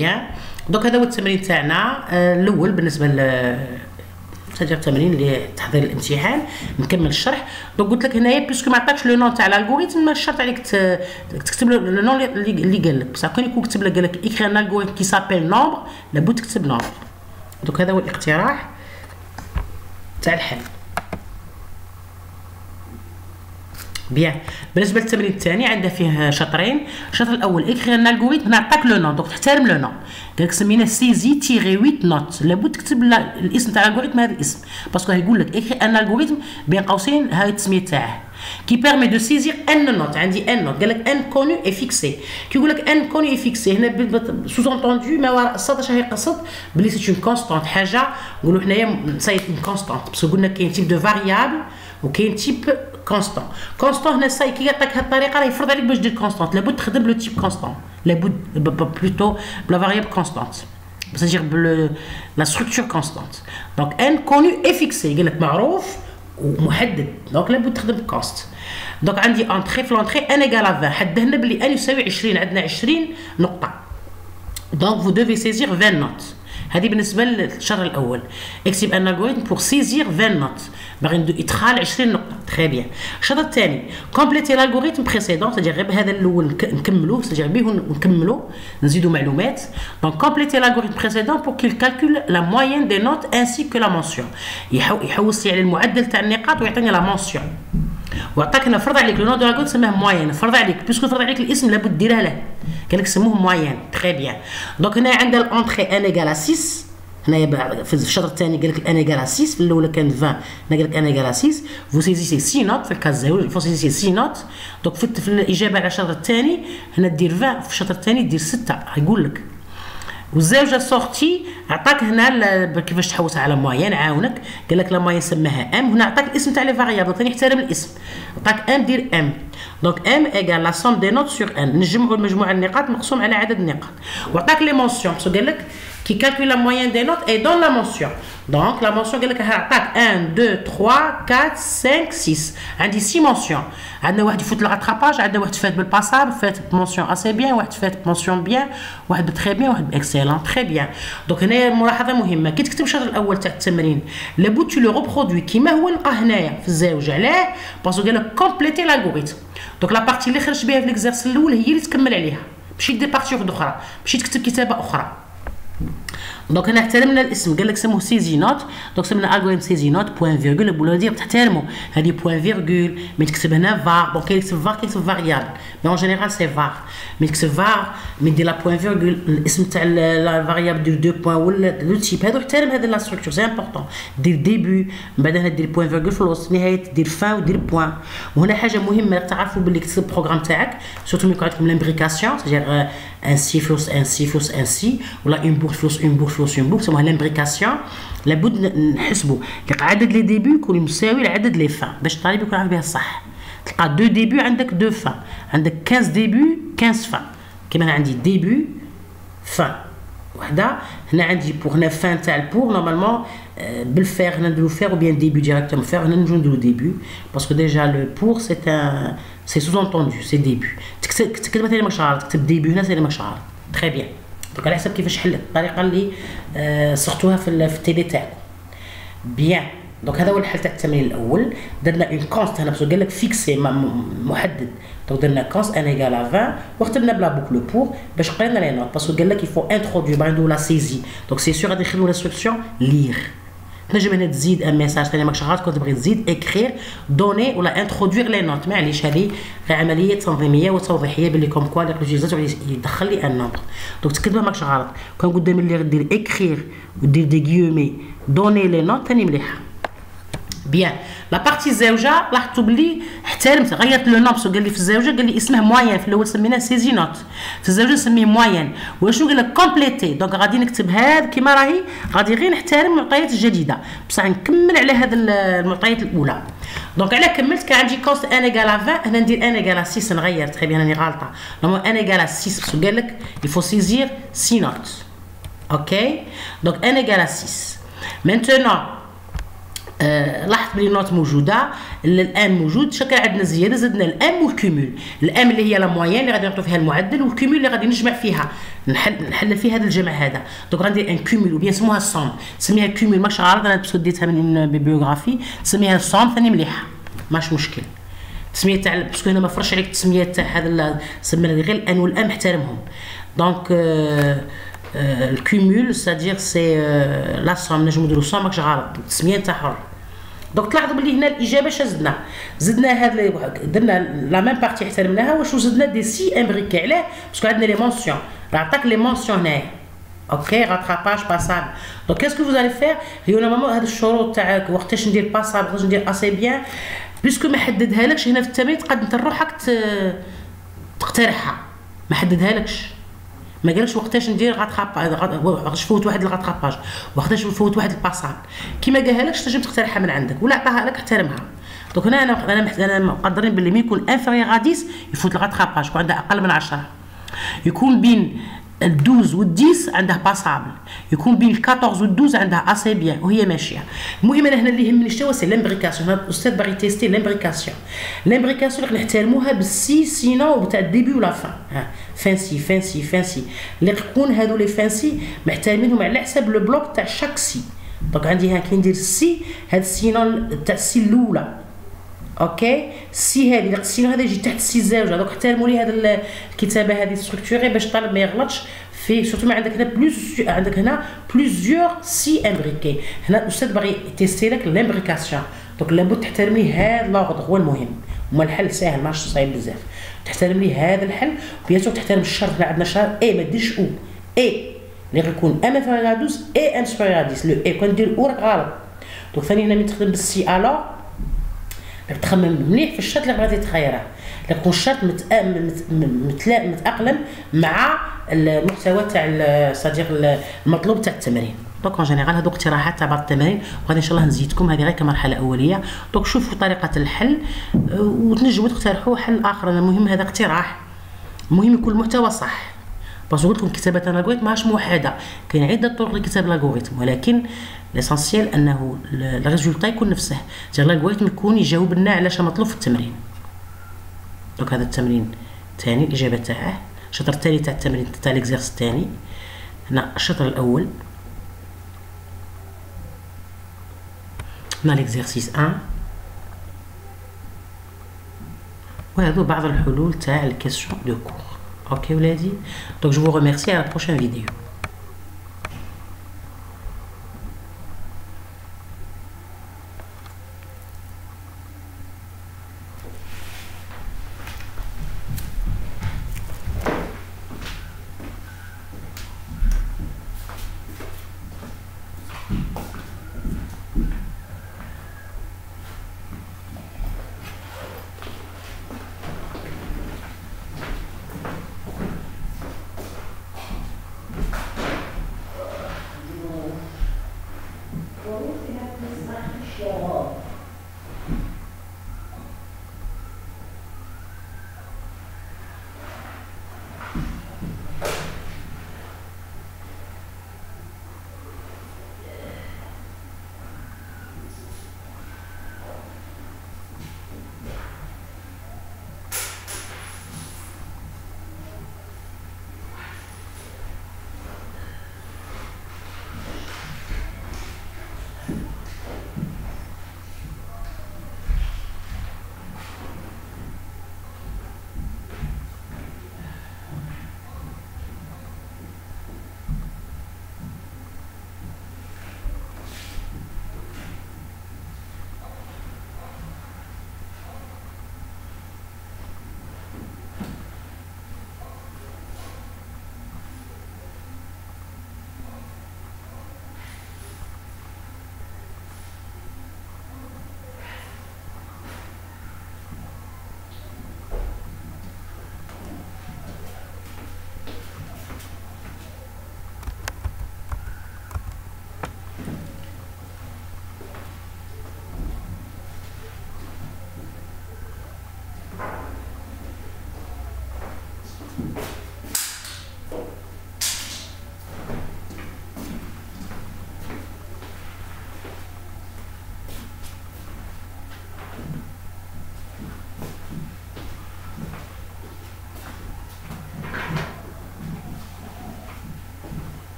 بيان. دونك هذا هو التمرين تاعنا الاول بالنسبه التمرين اللي تحضير الامتحان. نكمل الشرح. دونك قلت لك هنايا بيسكو ما عطاكش لو نون تاع الالغوريثم ما شرط عليك تكتب له لو نون اللي قال لك، بصح كان يكون كتب لك قال لك ايكري ان الغوريثم كي سابيل نومبر لابد تكتب نومبر. دونك هذا هو الاقتراح تاع الحل. بيان. بالنسبه للتمرين الثاني عنده فيه شطرين. الشطر الاول اكري ان الغوريثم هنا عطاك لو نون، دونك تحترم لو نون. قال لك سميناه سيزي تيغي 8 نوت، لابد تكتب الاسم تاع الالغوريثم هذا الاسم، باسكو يقول لك اكري ان الغوريثم بين قوسين هاي التسميه تاعه كي بيرمي دو سيزير ان نوت. عندي ان نوت قال لك ان كونو اي فيكسي. كي يقول لك ان كونو اي فيكسي هنا سوز انتوندو ما وراء السطر اش يقصد بلي سي اون كونستانت، حاجه نقولوا حنايا سايت اون كونستانت، باسكو قلنا كاين تيب دو فاريابل وكاين تيب كونستانت. كونستانت هنا ساي كي يعطيك هاد الطريقه راه يفرض عليك باش دير كونستانت، لابد تخدم لو تيب كونستانت، لابد بلوتو بلا فاريابل كونستانت، c'est-à-dire la structure constante. Donc n connu et fixé قال لك معروف ومحدد، دونك لابد تخدم كونست. دونك عندي انتري في لونتري ان ايكال 20، حدد لنا بلي ان يساوي 20، عندنا 20 نقطه. دونك فو دوفي سيزير 20 نوت. هذه بالنسبه للشرط الاول. اكتب ان الغوريثم بور سيزير 20 نوت، باغي ندير ادخال 20 نقطه. تري بيان. الشرط الثاني كومبليتي الالغوريثم بريسيدون، سيدير غير بهذا الاول نكملوه، سيدير به ونكملوا نزيدوا معلومات. دونك كومبليتي الالغوريثم بريسيدون بور كيل كالكول لا موين دي نوت انسي كو لا مونسيون، يحوس لي على المعدل تاع النقاط ويعطيني لا مونسيون. وعطاك هنا فرض عليك لو نون دو لا غوريثم سماه موين، فرض عليك بيسكو فرض عليك الاسم لابد ديرها له، قال لك سموه موين. تري بيان. دونك هنا عندنا الانتري ان ايكال 6، هنايا في الشطر الثاني قال لك الان ايكال 6، في الاولى كان 20 هنا قال لك ان ايكال 6. فو سيزيسي 6 نوت في الكاز زاوي، فو سيزيسي 6 نوت. دونك في الاجابه على الشطر الثاني هنا دير 20، في الشطر الثاني دير 6 يقول لك. والزاوجه سورتي عطاك هنا كيفاش تحوس على موين، عاونك قال لك لا موين سماها ام، هنا عطاك الاسم تاع لي فاريابل ثاني احترم الاسم، عطاك ام دير ام. دونك ام ايكال لا سوم دي نوت سور ان، نجمعوا مجموع النقاط مقسوم على عدد النقاط. وعطاك لي مونسيون، باسكو قال لك qui calcule la moyenne des notes et donne la mention. Donc la mention قال لك عطاك 1 2 3 4 5 6، عندي 6 mentions. عندنا واحد يفوت الغاتراباج، عندنا واحد فات بالباسابل، فات بمونسيون اسي بيان، واحد فات بمونسيون بيان، واحد بتري بيان، واحد باكسيلون. تري بيان. دونك هنايا ملاحظه مهمه، كي تكتب الشطر الاول تاع التمرين لابد تو لو ريبرودوي كيما هو نلقاه هنايا في الزاوجه. علاه؟ باسكو قال لك كومبليتي لالغوريثم. دونك لا بارتي اللي خرجت بها في ليكزارس الاول هي اللي تكمل عليها، ماشي دير بارتي واحده اخرى، ماشي تكتب كتابه اخرى. دونك هنا احترمنا الاسم، قال لك سموه سيزي نوت، دونك سمينا الغوريثم سيزي نوت بوان فيرغول. ولا دير تحترموا هذه بوان فيرغول، مي تكتب هنا فار. دونك كيكتب فار كيكتب فاريابل، مي اون جينيرال سي فار. مي تكتب فار مي دير لا بوان فيرغول، الاسم تاع لا فاريابل دير 2 بوان ولا لو تيب، هذو احترم هذا لا ستركتور سي امبورطون. دير ديبي من بعد هنا دير بوان فيرغول في الوسط، نهايه دير فان ودير بوان. وهنا حاجه مهمه تعرفوا باللي كتب البروغرام تاعك سورتو ملي يكون عندكم لامبريكاسيون، سيجير انسي فلوس انسي فلوس انسي، ولا اون بوغ فلوس اون بوغ فلوس اون بوغ، سموها لامبريكاسيون. لابد نحسبوا عدد لي ديبي يكون مساوي لعدد لي فان باش الطالب يكون عارف بها الصح. تلقى 2 ديبي عندك 2 فان، عندك 15 ديبي 15 فان. كيما انا عندي ديبي فان وحده، هنا عندي بوغ هنا فان تاع البوغ نورمالمون بالفير هنا نديرو فير او بيان ديبي ديريكتومون فير، هنا نجو نديرو ديبي باسكو ديجا لو بوغ سي ان سي سوز انتوندو سي ديبي. تكتب مثلا ماكش عارف، تكتب ديبي هنا ثاني ماكش عارف. تري بيان. دونك على حسب كيفاش حلت الطريقه اللي صرتوها في التيلي تاعكم. بيان. دونك هذا هو الحل تاع التمرين الاول. درنا اون كونست هنا باسكو قال لك فيكسي محدد، دونك درنا كونست ان ايكال 20 وختمنا بلا بوكل بور باش قرينا لي نوت، باسكو قال لك يفو انترودوي باغي نديرو لا سيزي. دونك سي سور غادي نخدمو لانستركسيون لير. تنجم هنا تزيد ان ميساج ثاني ماكش عارف، كنت تبغي تزيد اكرير دوني ولا انترودوير لي نوت، معليش هذه غير عمليه تنظيميه وتوضيحيه باللي كوم كوا لوجيزاتور يدخل لي ان نومبر. دونك تكتبها ماكش غلط، كان قدام اللي غدير اكرير ودير دي غيومي دوني لي نوت ثاني مليحه. بيان. لا بارتي الزوجه لاحظتوا بلي احترمت غيرت لو نوم، قال لي في الزوجه قال لي اسمه موين، في الاول سميناه سيزي نوت، في الزوجه نسميه موين. وشنو قال لك كومبليتي. دونك غادي نكتب هذا كيما راهي، غادي غير نحترم المعطيات الجديده بصح نكمل على هذه المعطيات الاولى. دونك على كملت كان عندي كوست ان ايكال 20، هنا ندير ان ايكال 6 نغير. تخي بيان راني غالطه، نورمال ان ايكال 6 باسكو قال لك يفو سيزير 6 نوت. اوكي. دونك ان ايكال 6. مانتونون لاحظت بلي النوت موجوده، الان موجود شكل عندنا زياده زدنا الام والكيمول. الام اللي هي لا موين اللي غادي نعطيو فيها المعدل، والكيمول اللي غادي نجمع فيها نحلل فيها هذا الجمع هذا. دونك غندير ان كيمول وبيان سموها الصوم، تسميها كيمول ماش غلط، انا باسكو ديتها من بيبيوغرافي، تسميها الصوم ثاني مليحه ماش مشكل. التسميه تاع باسكو هنا ما فرش عليك التسميه تاع هذا، سمينا غير الان والام احترمهم. دونك الكيمول سادير سي لا صوم، نجمو نديرو صوم ماكش غلط، التسميه تاع حر. دونك تلاحظوا بلي هنا الاجابه اش زدنا هاد درنا لا ميم بارتي احترمناها، واش زدنا دي سي امبريكي. علاه؟ باسكو عندنا لي مونسيون، راه عطاك لي مونسيون هنايا. اوكي راتراباج باسابل. دونك كاسكو فوز الي فير هي نورمالمون هاد الشروط تاع وقتاش ندير باسابل وقتاش ندير اسي بيان، باسكو ما حددها لكش هنا في التمرين، تقد انت روحك تقترحها، ما حددها لكش، ما قالكش وقتاش ندير وقتاش نفوت واحد الغاتراباج، وقتاش نفوت واحد الباسابل. كيما قالها لكش تنجم تقترحها من عندك، ولا عطاها لك احترمها. دونك هنا انا مقدرين باللي ملي يكون انفيريور ا 10 يفوت الغاتراباج، يكون عندها اقل من 10، يكون بين ال12 وال10 عندها باسابل، يكون بين ال14 وال12 عندها اسي بيان وهي ماشيه. المهم انا هنا اللي يهمني شنو سي لامبريكاسيون. هذا الاستاذ باغي تيستي لامبريكاسيون. لامبريكاسيون اللي نحترموها بالسي سينو تاع الديبي ولا فان. فانسي فانسي فانسي اللي يكون هادو لي فانسي محترمينهم على حساب لو بلوك تاع شاك سي. دونك عندي ها كي ندير السي، هاد السينو تاع السي الاولى اوكي، السي هذه السينو هذا يجي تحت السي زاوجه. دونك احترموا لي هذه الكتابه هذه ستركتوري باش الطالب ما يغلطش في، سورتو ما عندك هنا عندك هنا بليزيور سي امبريكي. هنا الاستاذ باغي تيستي لك لامبريكاسيون، دونك لابد تحترم لي هذا لوغدر هو المهم. وما الحل ساهل ماهوش صعيب بزاف، تحترم لي هذا الحل. بيان سور تحترم الشرط، هنا عندنا شرط اي ما ديرش او اي اللي غيكون ام انفيريور 12 اي ام سوبيريور 10. لو اي كون ندير او راك غلط. دونك ثاني هنا ملي تخدم بالسي الو تخمم مليح في الشرط اللي بغيتي تخيره، يكون الشرط متأقلم مع المحتوى تاع صديق المطلوب تاع التمرين. دونك اون جينيرال هادو اقتراحات تاع بعض التمارين، وغادي ان شاء الله نزيدكم، هذه غير كمرحله اوليه. دونك شوفوا طريقه الحل وتنجموا تقترحوا حل اخر. المهم هذا اقتراح، المهم يكون المحتوى صح. باسكو قلت لكم كتابه الالغوريثم ماهيش موحده، كاين عده طرق لكتابه الالغوريثم، ولكن ليسونسيال انه الريزولتا يكون نفسه، الالغوريثم يكون يجاوب لنا على شنو مطلوب في التمرين. دونك هذا التمرين الثاني الاجابه تاعه، الشطر الثاني تاع التمرين تاع ليكزيرس الثاني. هنا الشطر الاول، هنا ليكزيرسيس 1، وهذو بعض الحلول تاع الكيسيون دو كور. اوكي ولادي، دونك جو فو ريميرسي، à la prochaine vidéo.